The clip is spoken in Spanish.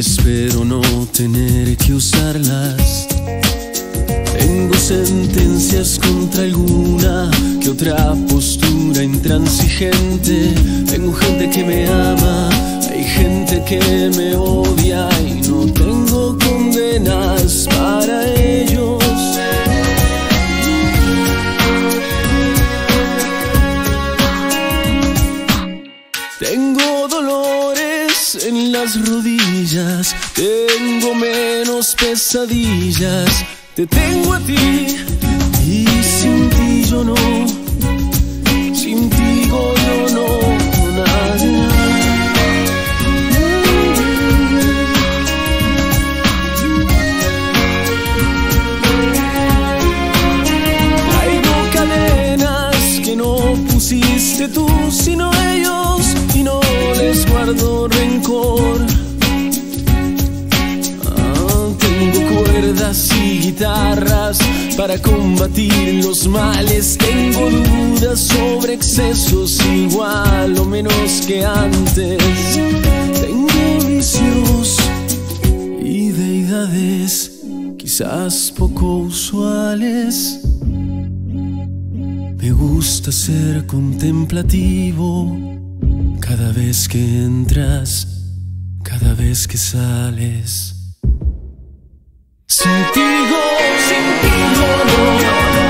espero no tener que usarlas. Tengo sentencias contra alguna que otra postura intransigente. Tengo gente que me ama, hay gente que me odia y no tengo condenas para ellos. Tengo dolores en las rodillas, tengo menos pesadillas. Te tengo a ti y sin ti yo no, sin ti yo no, nada. Traigo cadenas que no pusiste tú, sino ellos, y no les guardo rencor. Tengo cuerdas y guitarras para combatir los males. Tengo dudas sobre excesos, igual o menos que antes. Tengo vicios y deidades quizás poco usuales. Me gusta ser contemplativo cada vez que entras, cada vez que sales. Sin ti yo no.